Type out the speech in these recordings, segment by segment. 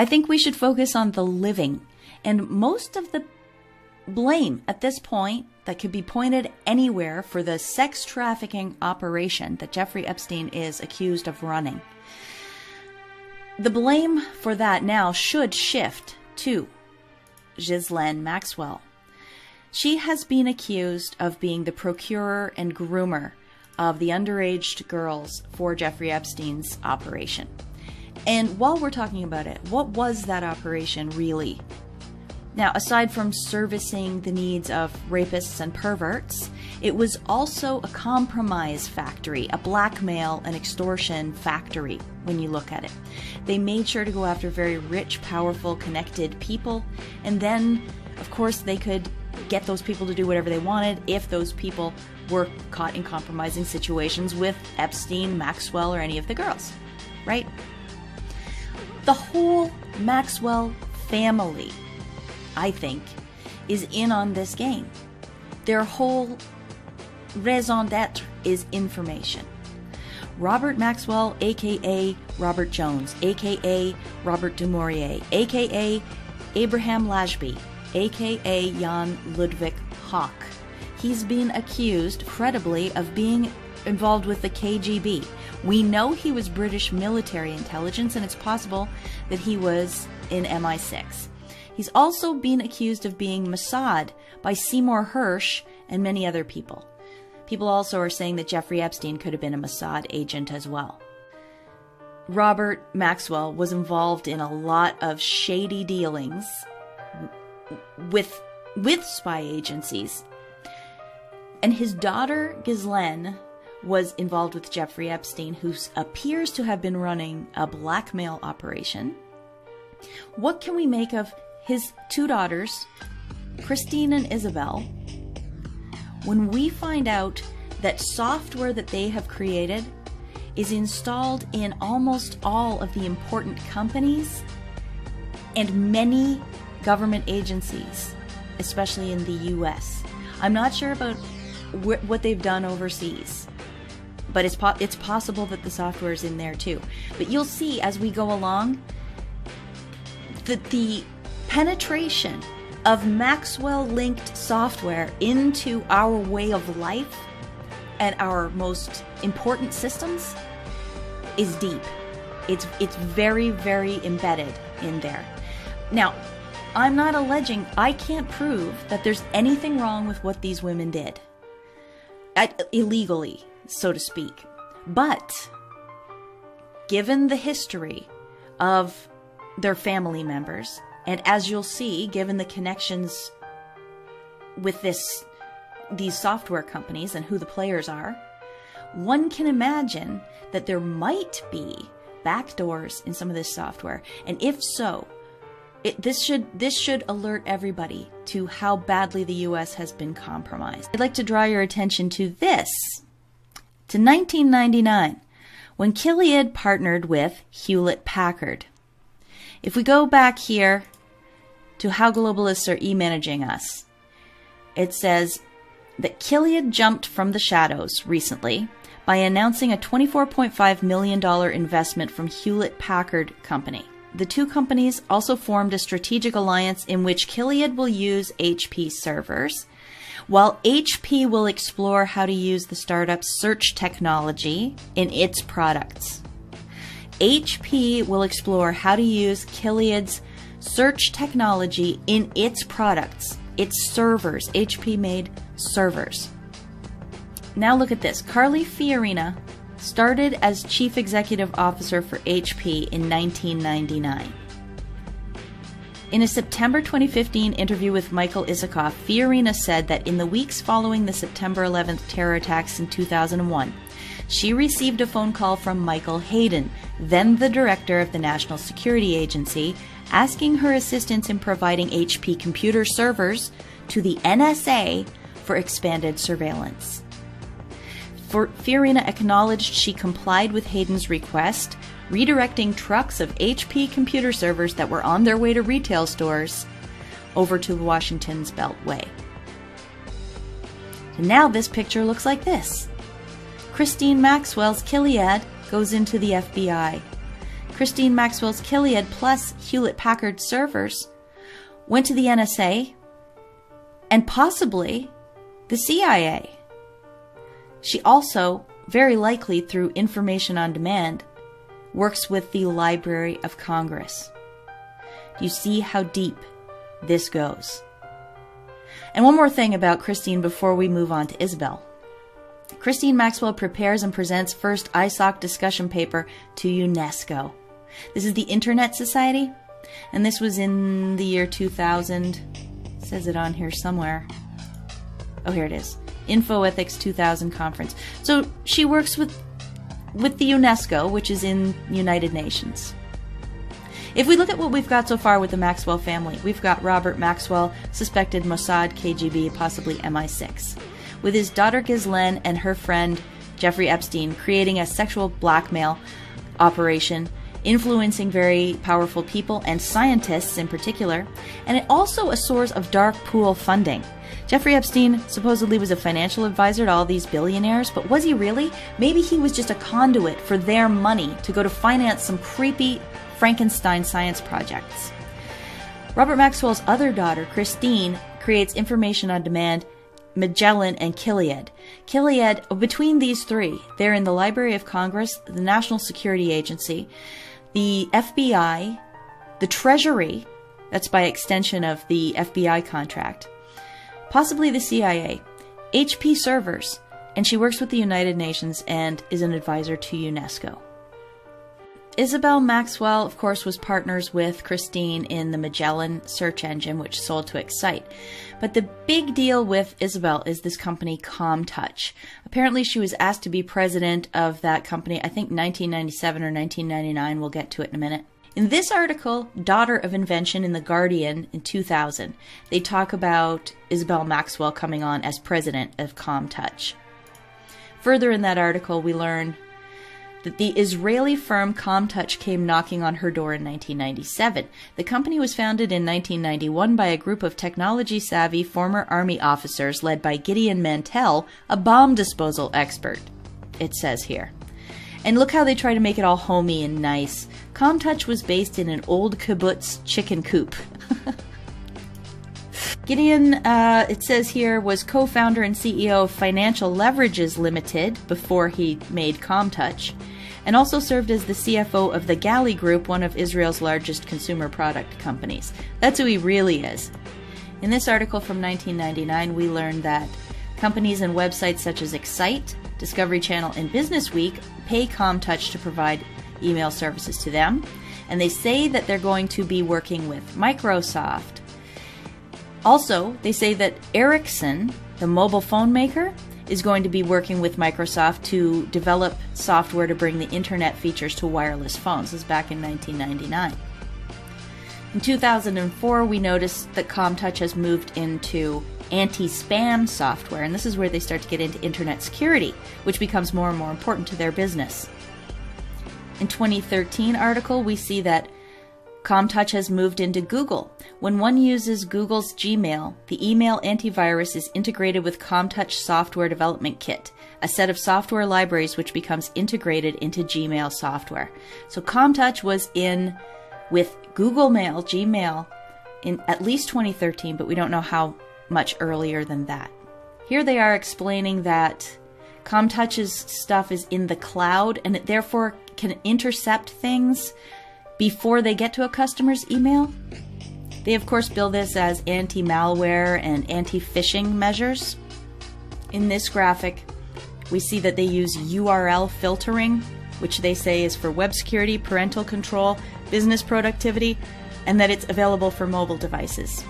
I think we should focus on the living, and most of the blame at this point that could be pointed anywhere for the sex trafficking operation that Jeffrey Epstein is accused of running. The blame for that now should shift to Ghislaine Maxwell. She has been accused of being the procurer and groomer of the underage girls for Jeffrey Epstein's operation. And while we're talking about it, what was that operation really? Now, aside from servicing the needs of rapists and perverts, it was also a compromise factory, a blackmail and extortion factory when you look at it. They made sure to go after very rich, powerful, connected people, and then, of course, they could get those people to do whatever they wanted if those people were caught in compromising situations with Epstein, Maxwell, or any of the girls, right? The whole Maxwell family, I think, is in on this game. Their whole raison d'etre is information. Robert Maxwell, aka Robert Jones, aka Robert du Maurier, aka Abraham Lashby, aka Jan Ludwig Hawk. He's been accused, credibly, of being involved with the KGB. We know he was British military intelligence, and it's possible that he was in MI6. He's also been accused of being Mossad by Seymour Hersh and many other people. People also are saying that Jeffrey Epstein could have been a Mossad agent as well. Robert Maxwell was involved in a lot of shady dealings with spy agencies. And his daughter, Ghislaine, was involved with Jeffrey Epstein, who appears to have been running a blackmail operation. What can we make of his two daughters, Christine and Isabel, when we find out that software that they have created is installed in almost all of the important companies and many government agencies, especially in the US? I'm not sure about what they've done overseas, but it's possible that the software is in there too. But you'll see as we go along that the penetration of Maxwell-linked software into our way of life and our most important systems is deep. It's very, very embedded in there. Now, I'm not alleging, I can't prove that there's anything wrong with what these women did. Illegally, so to speak. But, given the history of their family members, and as you'll see, given the connections with these software companies and who the players are, one can imagine that there might be backdoors in some of this software. And if so, this should alert everybody to how badly the US has been compromised. I'd like to draw your attention to this, to 1999, when Gilead partnered with Hewlett-Packard. If we go back here to how globalists are e-managing us, it says that Gilead jumped from the shadows recently by announcing a $24.5 million investment from Hewlett-Packard Company. The two companies also formed a strategic alliance in which Gilead will use HP servers, while HP will explore how to use the startup's search technology in its products. HP will explore how to use Gilead's search technology in its products, its servers. HP made servers. Now look at this. Carly Fiorina started as Chief Executive Officer for HP in 1999. In a September 2015 interview with Michael Isikoff, Fiorina said that in the weeks following the September 11th terror attacks in 2001, she received a phone call from Michael Hayden, then the director of the National Security Agency, asking her assistance in providing HP computer servers to the NSA for expanded surveillance. Fiorina acknowledged she complied with Hayden's request, redirecting trucks of HP computer servers that were on their way to retail stores over to Washington's Beltway. And now this picture looks like this. Christine Maxwell's Gilead goes into the FBI. Ghislaine Maxwell's Gilead plus Hewlett-Packard servers went to the NSA and possibly the CIA. She also, very likely through information on demand, works with the Library of Congress. Do you see how deep this goes? And one more thing about Christine before we move on to Isabel. Ghislaine Maxwell prepares and presents first ISOC discussion paper to UNESCO. This is the Internet Society, and this was in the year 2000. It says it on here somewhere. Oh, here it is. InfoEthics 2000 conference. So she works with the UNESCO, which is in United Nations. If we look at what we've got so far with the Maxwell family, we've got Robert Maxwell, suspected Mossad, KGB, possibly MI6, with his daughter Ghislaine and her friend Jeffrey Epstein creating a sexual blackmail operation, influencing very powerful people and scientists in particular, and it also a source of dark pool funding. Jeffrey Epstein supposedly was a financial advisor to all these billionaires, but was he really? Maybe he was just a conduit for their money to go to finance some creepy Frankenstein science projects. Robert Maxwell's other daughter, Christine, creates information on demand, Magellan and Gilead. Gilead, between these three, they're in the Library of Congress, the National Security Agency, the FBI, the Treasury, that's by extension of the FBI contract, possibly the CIA, HP servers, and she works with the United Nations and is an advisor to UNESCO. Isabel Maxwell, of course, was partners with Christine in the Magellan search engine, which sold to Excite. But the big deal with Isabel is this company, ComTouch. Apparently, she was asked to be president of that company, I think 1997 or 1999. We'll get to it in a minute. In this article, Daughter of Invention in The Guardian in 2000, they talk about Isabel Maxwell coming on as president of ComTouch. Further in that article, we learn that the Israeli firm ComTouch came knocking on her door in 1997. The company was founded in 1991 by a group of technology-savvy former Army officers led by Gideon Mantell, a bomb disposal expert, it says here. And look how they try to make it all homey and nice. ComTouch was based in an old kibbutz chicken coop. Gideon, it says here, was co-founder and CEO of Financial Leverages Limited before he made ComTouch, and also served as the CFO of the Galley Group, one of Israel's largest consumer product companies. That's who he really is. In this article from 1999, we learned that companies and websites such as Excite, Discovery Channel, and Business Week pay ComTouch to provide email services to them, and they say that they're going to be working with Microsoft. Also, they say that Ericsson, the mobile phone maker, is going to be working with Microsoft to develop software to bring the internet features to wireless phones. This is back in 1999. In 2004, we noticed that ComTouch has moved into anti-spam software, and this is where they start to get into internet security, which becomes more and more important to their business. In 2013 article, we see that ComTouch has moved into Google. When one uses Google's Gmail, the email antivirus is integrated with ComTouch Software Development Kit, a set of software libraries which becomes integrated into Gmail software. So ComTouch was in with Google Mail, Gmail, in at least 2013, but we don't know how much earlier than that. Here they are explaining that ComTouch's stuff is in the cloud and it therefore can intercept things before they get to a customer's email. They of course bill this as anti-malware and anti-phishing measures. In this graphic, we see that they use URL filtering, which they say is for web security, parental control, business productivity, and that it's available for mobile devices.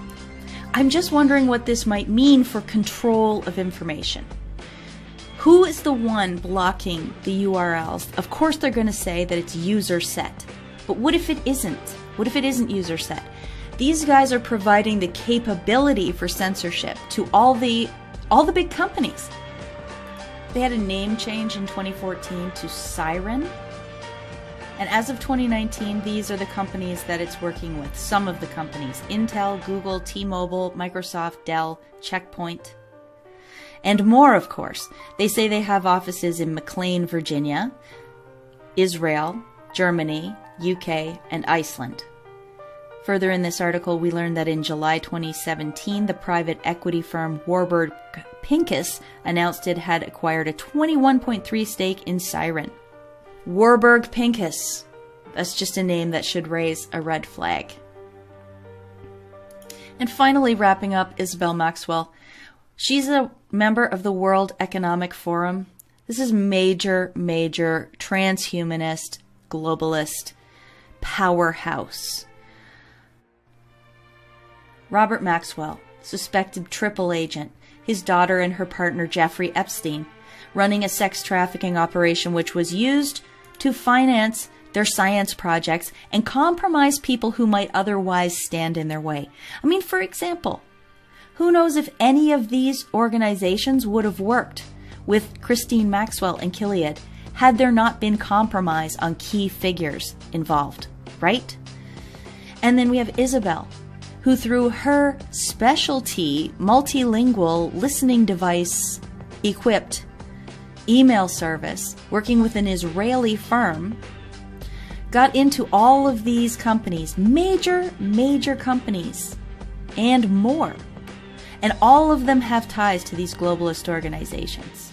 I'm just wondering what this might mean for control of information. Who is the one blocking the URLs? Of course they're going to say that it's user set. But what if it isn't? What if it isn't user set? These guys are providing the capability for censorship to all the big companies. They had a name change in 2014 to Siren. And as of 2019, these are the companies that it's working with. Some of the companies: Intel, Google, T-Mobile, Microsoft, Dell, Checkpoint, and more, of course. They say they have offices in McLean, Virginia, Israel, Germany, UK, and Iceland. Further in this article, we learned that in July 2017, the private equity firm Warburg Pincus announced it had acquired a 21.3% stake in Siren. Warburg Pincus. That's just a name that should raise a red flag. And finally, wrapping up, Ghislaine Maxwell. She's a member of the World Economic Forum. This is major transhumanist, globalist powerhouse. Robert Maxwell, suspected triple agent, his daughter and her partner Jeffrey Epstein, running a sex trafficking operation which was used to finance their science projects and compromise people who might otherwise stand in their way. I mean, for example, who knows if any of these organizations would have worked with Ghislaine Maxwell and Gilead had there not been compromise on key figures involved, right? And then we have Isabel, who through her specialty multilingual listening device equipped email service working with an Israeli firm got into all of these companies, major companies, and more. And all of them have ties to these globalist organizations.